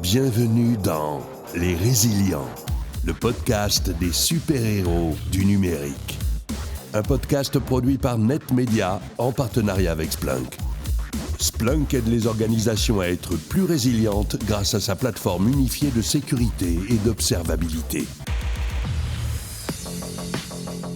Bienvenue dans Les Résilients, le podcast des super-héros du numérique. Un podcast produit par NetMedia en partenariat avec Splunk. Splunk aide les organisations à être plus résilientes grâce à sa plateforme unifiée de sécurité et d'observabilité.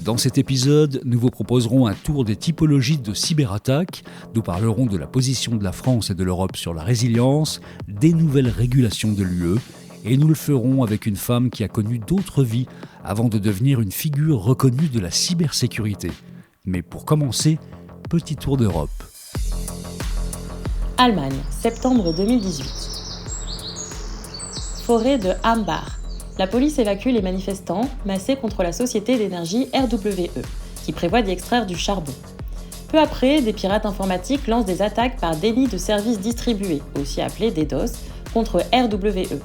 Dans cet épisode, nous vous proposerons un tour des typologies de cyberattaques. Nous parlerons de la position de la France et de l'Europe sur la résilience, des nouvelles régulations de l'UE, et nous le ferons avec une femme qui a connu d'autres vies avant de devenir une figure reconnue de la cybersécurité. Mais pour commencer, petit tour d'Europe. Allemagne, septembre 2018. Forêt de Hambach. La police évacue les manifestants massés contre la société d'énergie RWE, qui prévoit d'y extraire du charbon. Peu après, des pirates informatiques lancent des attaques par déni de services distribués, aussi appelés DDoS, contre RWE.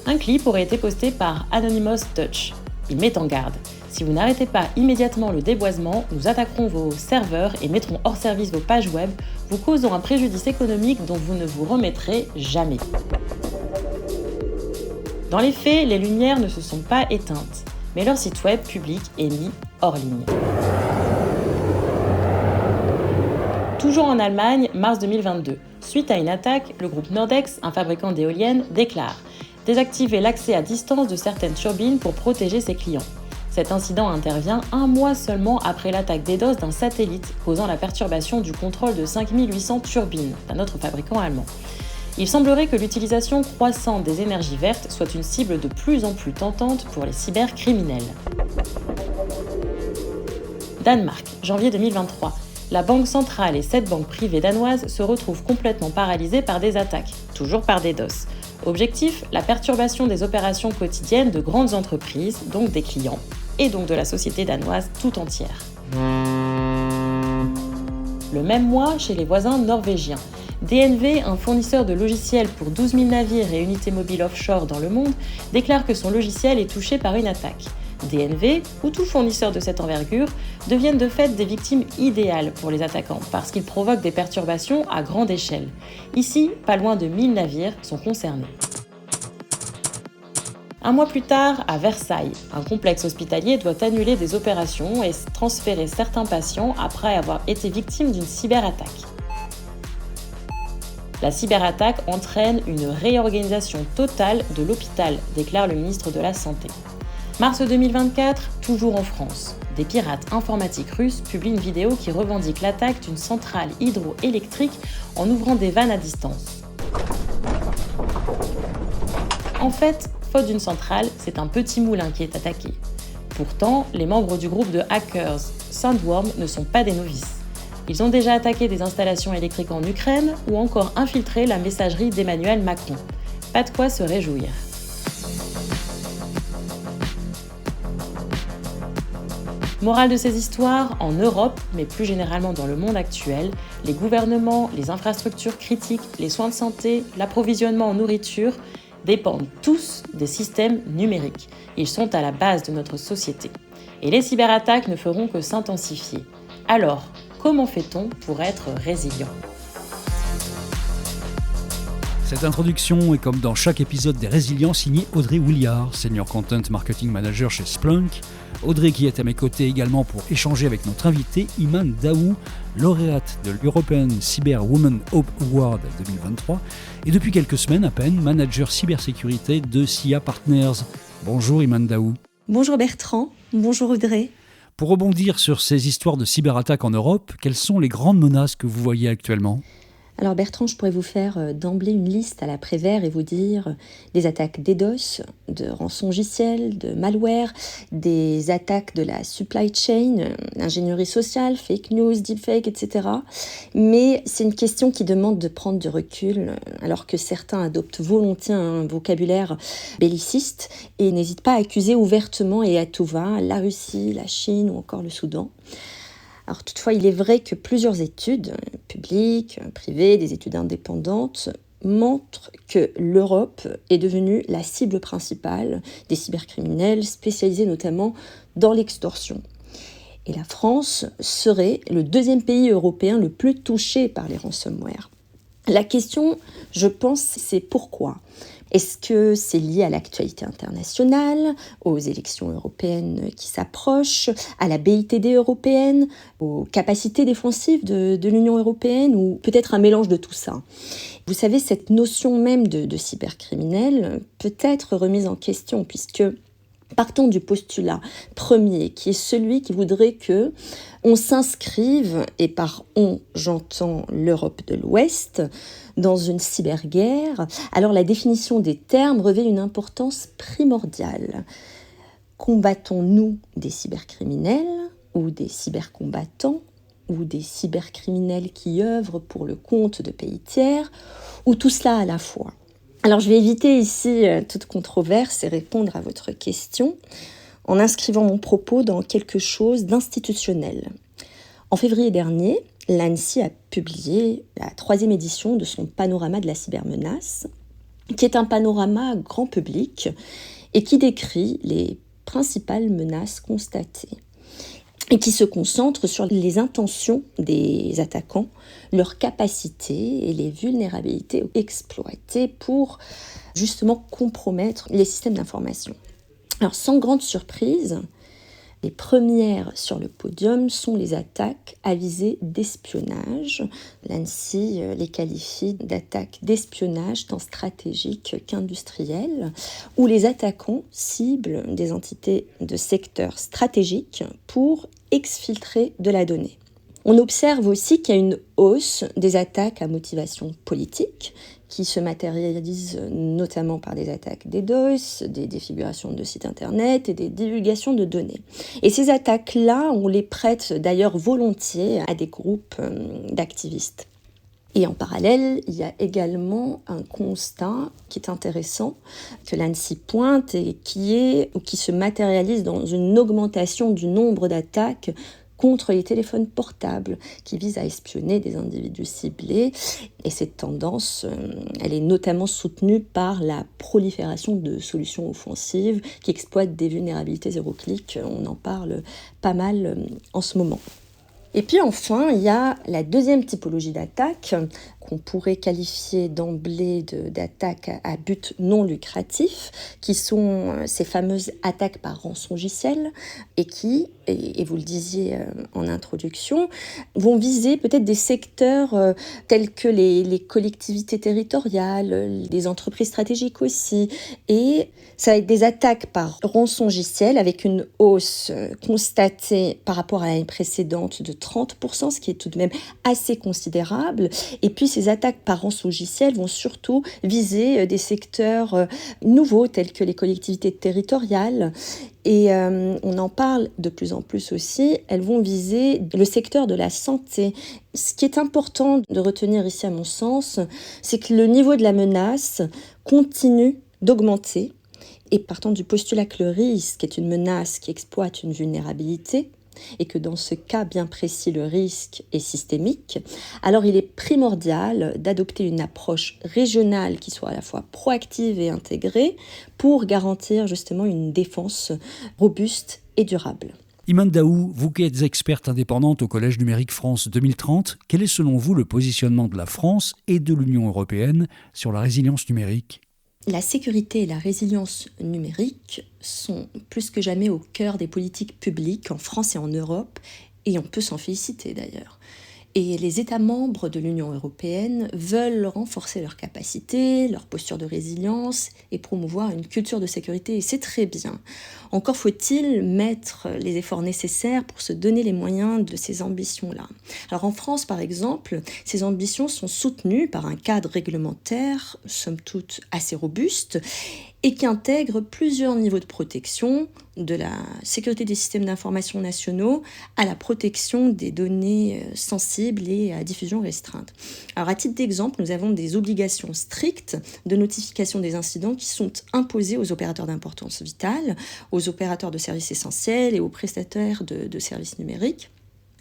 Un clip aurait été posté par Anonymous Dutch. Il met en garde. Si vous n'arrêtez pas immédiatement le déboisement, nous attaquerons vos serveurs et mettrons hors service vos pages web, vous causant un préjudice économique dont vous ne vous remettrez jamais. Dans les faits, les lumières ne se sont pas éteintes, mais leur site web public est mis hors ligne. Toujours en Allemagne, mars 2022. Suite à une attaque, le groupe Nordex, un fabricant d'éoliennes, déclare désactiver l'accès à distance de certaines turbines pour protéger ses clients. Cet incident intervient un mois seulement après l'attaque DDoS d'un satellite, causant la perturbation du contrôle de 5800 turbines d'un autre fabricant allemand. Il semblerait que l'utilisation croissante des énergies vertes soit une cible de plus en plus tentante pour les cybercriminels. Danemark, janvier 2023. La banque centrale et 7 banques privées danoises se retrouvent complètement paralysées par des attaques, toujours par DDoS. Objectif, la perturbation des opérations quotidiennes de grandes entreprises, donc des clients, et donc de la société danoise tout entière. Le même mois, chez les voisins norvégiens, DNV, un fournisseur de logiciels pour 12 000 navires et unités mobiles offshore dans le monde, déclare que son logiciel est touché par une attaque. DNV, ou tout fournisseur de cette envergure, deviennent de fait des victimes idéales pour les attaquants parce qu'ils provoquent des perturbations à grande échelle. Ici, pas loin de 1000 navires sont concernés. Un mois plus tard, à Versailles, un complexe hospitalier doit annuler des opérations et transférer certains patients après avoir été victimes d'une cyberattaque. La cyberattaque entraîne une réorganisation totale de l'hôpital, déclare le ministre de la Santé. Mars 2024, toujours en France, des pirates informatiques russes publient une vidéo qui revendique l'attaque d'une centrale hydroélectrique en ouvrant des vannes à distance. En fait, faute d'une centrale, c'est un petit moulin qui est attaqué. Pourtant, les membres du groupe de hackers Sandworm ne sont pas des novices. Ils ont déjà attaqué des installations électriques en Ukraine ou encore infiltré la messagerie d'Emmanuel Macron. Pas de quoi se réjouir. Morale de ces histoires, en Europe, mais plus généralement dans le monde actuel, les gouvernements, les infrastructures critiques, les soins de santé, l'approvisionnement en nourriture dépendent tous des systèmes numériques. Ils sont à la base de notre société. Et les cyberattaques ne feront que s'intensifier. Alors, comment fait-on pour être résilient ? Cette introduction est comme dans chaque épisode des Résilients signée Audrey Williard, Senior Content Marketing Manager chez Splunk. Audrey qui est à mes côtés également pour échanger avec notre invité Iman Daou, lauréate de l'European Cyber Women Hope Award 2023 et depuis quelques semaines à peine manager cybersécurité de SIA Partners. Bonjour Iman Daou. Bonjour Bertrand, bonjour Audrey. Pour rebondir sur ces histoires de cyberattaques en Europe, quelles sont les grandes menaces que vous voyez actuellement ? Alors Bertrand, je pourrais vous faire d'emblée une liste à la Prévert et vous dire des attaques DDoS, de rançongiciels, de malware, des attaques de la supply chain, ingénierie sociale, fake news, deepfake, etc. Mais c'est une question qui demande de prendre du recul, alors que certains adoptent volontiers un vocabulaire belliciste et n'hésitent pas à accuser ouvertement et à tout va la Russie, la Chine ou encore le Soudan. Alors toutefois, il est vrai que plusieurs études, publiques, privées, des études indépendantes, montrent que l'Europe est devenue la cible principale des cybercriminels, spécialisés notamment dans l'extorsion. Et la France serait le deuxième pays européen le plus touché par les ransomware. La question, je pense, c'est pourquoi ? Est-ce que c'est lié à l'actualité internationale, aux élections européennes qui s'approchent, à la BITD européenne, aux capacités défensives de l'Union européenne, ou peut-être un mélange de tout ça ? Vous savez, cette notion même de cybercriminel peut être remise en question, puisque partons du postulat premier, qui est celui qui voudrait que on s'inscrive, et par on, j'entends l'Europe de l'Ouest, dans une cyberguerre. Alors la définition des termes revêt une importance primordiale. Combattons-nous des cybercriminels ou des cybercombattants ou des cybercriminels qui œuvrent pour le compte de pays tiers, ou tout cela à la fois ? Alors je vais éviter ici toute controverse et répondre à votre question en inscrivant mon propos dans quelque chose d'institutionnel. En février dernier, l'ANSSI a publié la 3e édition de son panorama de la cybermenace, qui est un panorama grand public et qui décrit les principales menaces constatées et qui se concentre sur les intentions des attaquants, leurs capacités et les vulnérabilités exploitées pour justement compromettre les systèmes d'information. Alors sans grande surprise, les premières sur le podium sont les attaques à visée d'espionnage. L'ANSSI les qualifie d'attaques d'espionnage tant stratégiques qu'industrielles, où les attaquants ciblent des entités de secteurs stratégiques pour exfiltrer de la donnée. On observe aussi qu'il y a une hausse des attaques à motivation politique qui se matérialisent notamment par des attaques DDoS, des défigurations de sites internet et des divulgations de données. Et ces attaques-là, on les prête d'ailleurs volontiers à des groupes d'activistes. Et en parallèle, il y a également un constat qui est intéressant, que l'ANSSI pointe et qui se matérialise dans une augmentation du nombre d'attaques contre les téléphones portables qui visent à espionner des individus ciblés. Et cette tendance, elle est notamment soutenue par la prolifération de solutions offensives qui exploitent des vulnérabilités zéro-clic. On en parle pas mal en ce moment. Et puis enfin, il y a la deuxième typologie d'attaque qu'on pourrait qualifier d'emblée d'attaques à but non lucratif, qui sont ces fameuses attaques par rançongiciel et qui, et vous le disiez en introduction, vont viser peut-être des secteurs tels que les collectivités territoriales, les entreprises stratégiques aussi, et ça va être des attaques par rançongiciel avec une hausse constatée par rapport à l'année précédente de 30%, ce qui est tout de même assez considérable. Et puis ces attaques par rançongiciel vont surtout viser des secteurs nouveaux tels que les collectivités territoriales. Et on en parle de plus en plus aussi, elles vont viser le secteur de la santé. Ce qui est important de retenir ici à mon sens, c'est que le niveau de la menace continue d'augmenter. Et partant du postulat que le risque est une menace qui exploite une vulnérabilité, et que dans ce cas bien précis, le risque est systémique, alors il est primordial d'adopter une approche régionale qui soit à la fois proactive et intégrée pour garantir justement une défense robuste et durable. Imane Daou, vous qui êtes experte indépendante au Collège numérique France 2030, quel est selon vous le positionnement de la France et de l'Union européenne sur la résilience numérique ? La sécurité et la résilience numérique sont plus que jamais au cœur des politiques publiques en France et en Europe, et on peut s'en féliciter d'ailleurs. Et les États membres de l'Union européenne veulent renforcer leurs capacités, leur posture de résilience et promouvoir une culture de sécurité, et c'est très bien. Encore faut-il mettre les efforts nécessaires pour se donner les moyens de ces ambitions-là. Alors en France, par exemple, ces ambitions sont soutenues par un cadre réglementaire, somme toute assez robuste, et qui intègre plusieurs niveaux de protection, de la sécurité des systèmes d'information nationaux à la protection des données sensibles et à diffusion restreinte. Alors à titre d'exemple, nous avons des obligations strictes de notification des incidents qui sont imposées aux opérateurs d'importance vitale, aux opérateurs de services essentiels et aux prestataires de services numériques.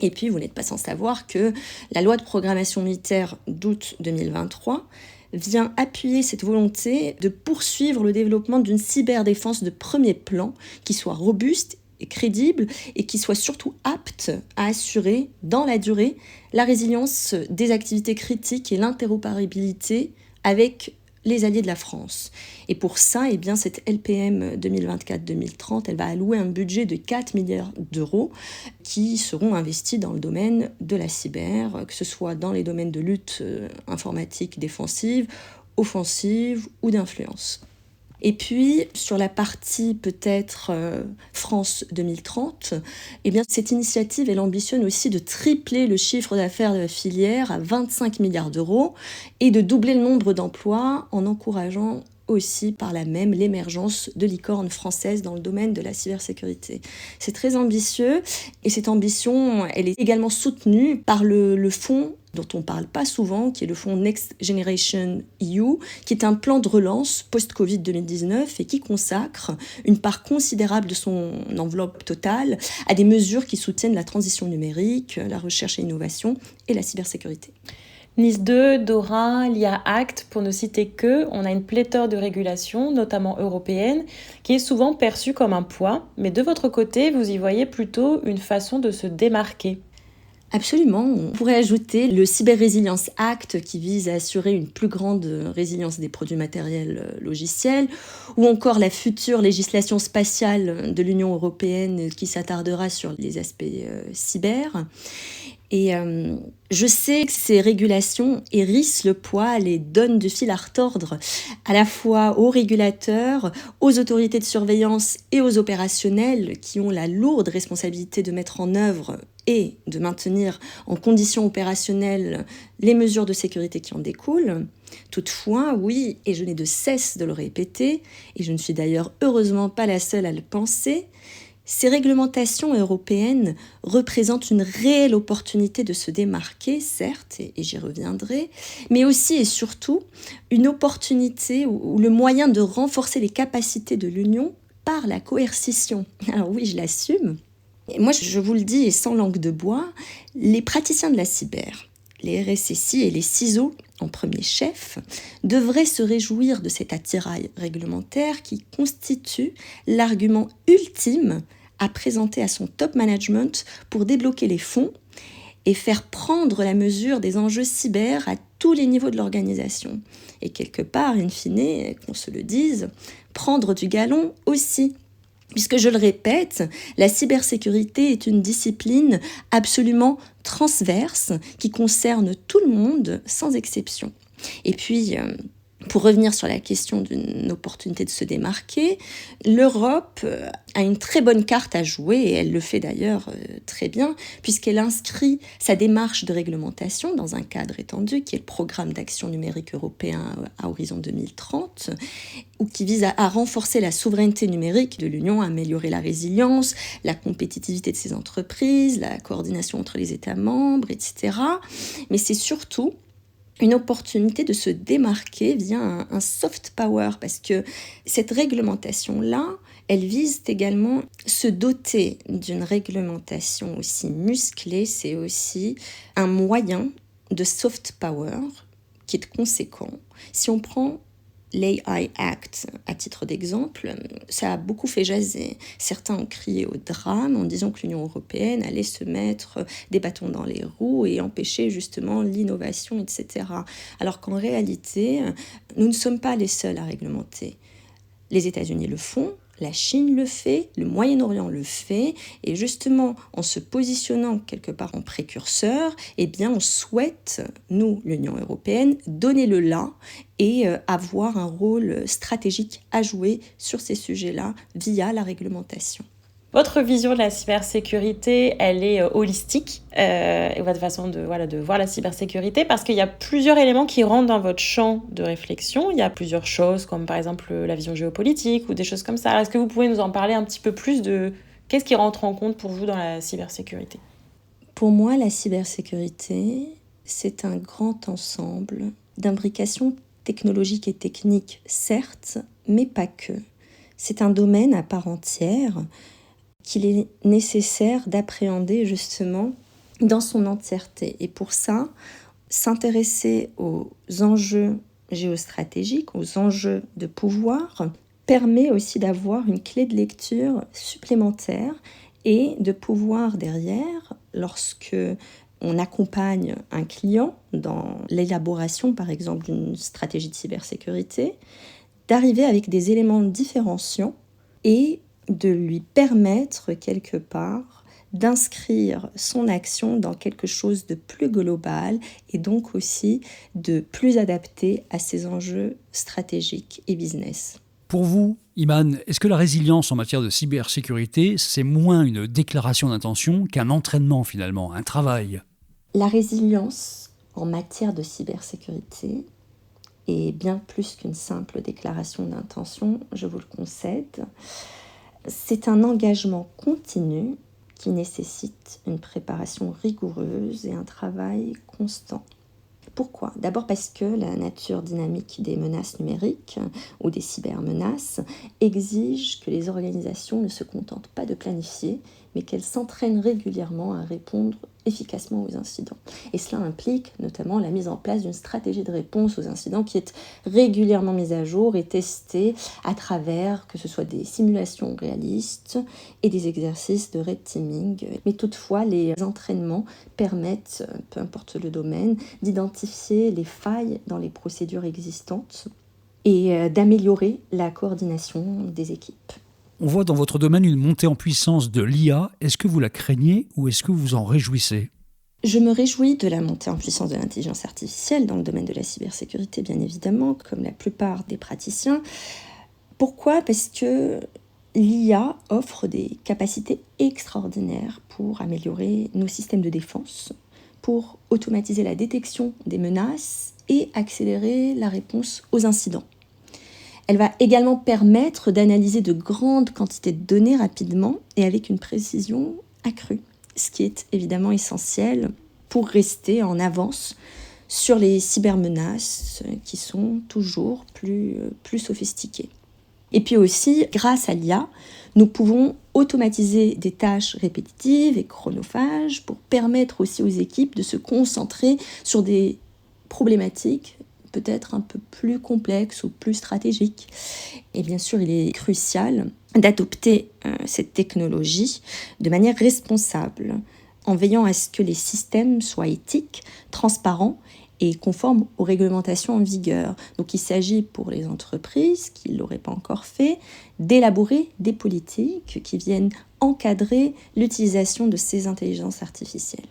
Et puis, vous n'êtes pas sans savoir que la loi de programmation militaire d'août 2023 vient appuyer cette volonté de poursuivre le développement d'une cyberdéfense de premier plan qui soit robuste crédible et qui soit surtout apte à assurer dans la durée la résilience des activités critiques et l'interopérabilité avec les alliés de la France. Et pour ça, cette LPM 2024-2030, elle va allouer un budget de 4 milliards d'euros qui seront investis dans le domaine de la cyber, que ce soit dans les domaines de lutte informatique défensive, offensive ou d'influence. Et puis, sur la partie peut-être France 2030, cette initiative, elle ambitionne aussi de tripler le chiffre d'affaires de la filière à 25 milliards d'euros et de doubler le nombre d'emplois en encourageant aussi par là même l'émergence de licornes françaises dans le domaine de la cybersécurité. C'est très ambitieux et cette ambition, elle est également soutenue par le fonds dont on ne parle pas souvent, qui est le fonds Next Generation EU, qui est un plan de relance post-Covid 2019 et qui consacre une part considérable de son enveloppe totale à des mesures qui soutiennent la transition numérique, la recherche et l'innovation et la cybersécurité. NIS2, DORA, l'IA Act, pour ne citer que, on a une pléthore de régulations, notamment européennes, qui est souvent perçue comme un poids, mais de votre côté, vous y voyez plutôt une façon de se démarquer. Absolument. On pourrait ajouter le Cyber Resilience Act qui vise à assurer une plus grande résilience des produits matériels logiciels, ou encore la future législation spatiale de l'Union européenne qui s'attardera sur les aspects cyber. Et je sais que ces régulations hérissent le poil et donnent du fil à retordre à la fois aux régulateurs, aux autorités de surveillance et aux opérationnels qui ont la lourde responsabilité de mettre en œuvre et de maintenir en conditions opérationnelles les mesures de sécurité qui en découlent. Toutefois, oui, et je n'ai de cesse de le répéter, et je ne suis d'ailleurs heureusement pas la seule à le penser, ces réglementations européennes représentent une réelle opportunité de se démarquer, certes, et j'y reviendrai, mais aussi et surtout une opportunité ou le moyen de renforcer les capacités de l'Union par la coercition. Alors oui, je l'assume. Et moi, je vous le dis, et sans langue de bois, les praticiens de la cyber, les RSSI et les CISO, en premier chef, devraient se réjouir de cet attirail réglementaire qui constitue l'argument ultime à présenter à son top management pour débloquer les fonds et faire prendre la mesure des enjeux cyber à tous les niveaux de l'organisation. Et quelque part, in fine, qu'on se le dise, prendre du galon aussi. Puisque, je le répète, la cybersécurité est une discipline absolument transverse qui concerne tout le monde sans exception. Et puis, pour revenir sur la question d'une opportunité de se démarquer, l'Europe a une très bonne carte à jouer, et elle le fait d'ailleurs très bien, puisqu'elle inscrit sa démarche de réglementation dans un cadre étendu, qui est le programme d'action numérique européen à horizon 2030, ou qui vise à renforcer la souveraineté numérique de l'Union, à améliorer la résilience, la compétitivité de ses entreprises, la coordination entre les États membres, etc. Mais c'est surtout une opportunité de se démarquer via un soft power, parce que cette réglementation-là, elle vise également se doter d'une réglementation aussi musclée. C'est aussi un moyen de soft power qui est conséquent. Si on prend l'AI Act, à titre d'exemple, ça a beaucoup fait jaser. Certains ont crié au drame en disant que l'Union européenne allait se mettre des bâtons dans les roues et empêcher justement l'innovation, etc. Alors qu'en réalité, nous ne sommes pas les seuls à réglementer. Les États-Unis le font, la Chine le fait, le Moyen-Orient le fait, et justement, en se positionnant quelque part en précurseur, on souhaite, nous, l'Union européenne, donner le là et avoir un rôle stratégique à jouer sur ces sujets-là via la réglementation. Votre vision de la cybersécurité, elle est holistique, et votre façon de voir la cybersécurité, parce qu'il y a plusieurs éléments qui rentrent dans votre champ de réflexion. Il y a plusieurs choses, comme par exemple la vision géopolitique ou des choses comme ça. Alors, est-ce que vous pouvez nous en parler un petit peu plus de qu'est-ce qui rentre en compte pour vous dans la cybersécurité ? Pour moi, la cybersécurité, c'est un grand ensemble d'imbrications technologiques et techniques, certes, mais pas que. C'est un domaine à part entière qu'il est nécessaire d'appréhender justement dans son entièreté. Et pour ça, s'intéresser aux enjeux géostratégiques, aux enjeux de pouvoir, permet aussi d'avoir une clé de lecture supplémentaire et de pouvoir derrière, lorsque on accompagne un client dans l'élaboration, par exemple, d'une stratégie de cybersécurité, d'arriver avec des éléments différenciants et de lui permettre quelque part d'inscrire son action dans quelque chose de plus global et donc aussi de plus adapté à ses enjeux stratégiques et business. Pour vous, Iman, est-ce que la résilience en matière de cybersécurité, c'est moins une déclaration d'intention qu'un entraînement finalement, un travail ? La résilience en matière de cybersécurité est bien plus qu'une simple déclaration d'intention, je vous le concède. C'est un engagement continu qui nécessite une préparation rigoureuse et un travail constant. Pourquoi ? D'abord parce que la nature dynamique des menaces numériques ou des cybermenaces exige que les organisations ne se contentent pas de planifier, mais qu'elles s'entraînent régulièrement à répondre efficacement aux incidents. Et cela implique notamment la mise en place d'une stratégie de réponse aux incidents qui est régulièrement mise à jour et testée à travers que ce soit des simulations réalistes et des exercices de red teaming. Mais toutefois, les entraînements permettent, peu importe le domaine, d'identifier les failles dans les procédures existantes et d'améliorer la coordination des équipes. On voit dans votre domaine une montée en puissance de l'IA. Est-ce que vous la craignez ou est-ce que vous en réjouissez ? Je me réjouis de la montée en puissance de l'intelligence artificielle dans le domaine de la cybersécurité, bien évidemment, comme la plupart des praticiens. Pourquoi ? Parce que l'IA offre des capacités extraordinaires pour améliorer nos systèmes de défense, pour automatiser la détection des menaces et accélérer la réponse aux incidents. Elle va également permettre d'analyser de grandes quantités de données rapidement et avec une précision accrue, ce qui est évidemment essentiel pour rester en avance sur les cybermenaces qui sont toujours plus sophistiquées. Et puis aussi, grâce à l'IA, nous pouvons automatiser des tâches répétitives et chronophages pour permettre aussi aux équipes de se concentrer sur des problématiques peut-être un peu plus complexe ou plus stratégique. Et bien sûr, il est crucial d'adopter cette technologie de manière responsable, en veillant à ce que les systèmes soient éthiques, transparents et conformes aux réglementations en vigueur. Donc il s'agit pour les entreprises qui ne l'auraient pas encore fait, d'élaborer des politiques qui viennent encadrer l'utilisation de ces intelligences artificielles.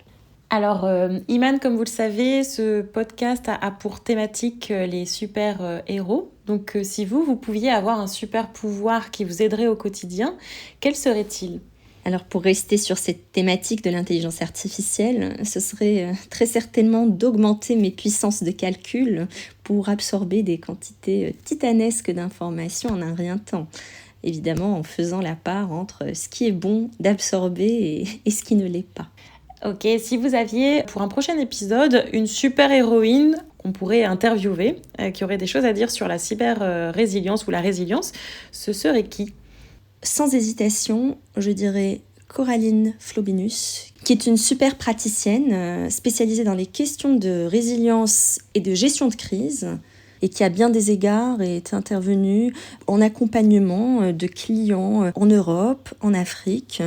Alors, Iman, comme vous le savez, ce podcast a pour thématique les super-héros. Donc, si vous pouviez avoir un super pouvoir qui vous aiderait au quotidien, quel serait-il ? Alors, pour rester sur cette thématique de l'intelligence artificielle, ce serait très certainement d'augmenter mes puissances de calcul pour absorber des quantités titanesques d'informations en un rien de temps. Évidemment, en faisant la part entre ce qui est bon d'absorber et ce qui ne l'est pas. Ok, si vous aviez pour un prochain épisode une super-héroïne qu'on pourrait interviewer, qui aurait des choses à dire sur la cyber-résilience ou la résilience, ce serait qui ? Sans hésitation, je dirais Coraline Flobinus, qui est une super praticienne spécialisée dans les questions de résilience et de gestion de crise, et qui à bien des égards est intervenue en accompagnement de clients en Europe, en Afrique,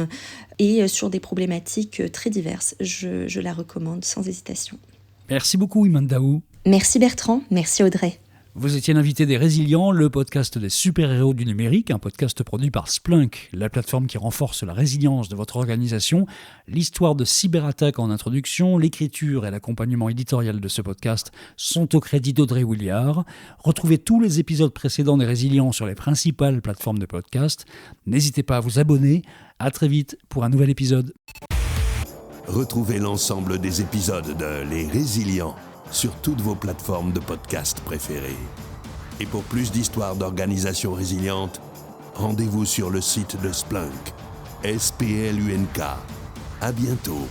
et sur des problématiques très diverses. Je la recommande sans hésitation. Merci beaucoup Iman Daou. Merci Bertrand, merci Audrey. Vous étiez l'invité des Résilients, le podcast des super-héros du numérique, un podcast produit par Splunk, la plateforme qui renforce la résilience de votre organisation. L'histoire de cyberattaque en introduction, l'écriture et l'accompagnement éditorial de ce podcast sont au crédit d'Audrey Williard. Retrouvez tous les épisodes précédents des Résilients sur les principales plateformes de podcast. N'hésitez pas à vous abonner. À très vite pour un nouvel épisode. Retrouvez l'ensemble des épisodes de Les Résilients sur toutes vos plateformes de podcast préférées. Et pour plus d'histoires d'organisations résilientes, rendez-vous sur le site de Splunk, SPLUNK. À bientôt.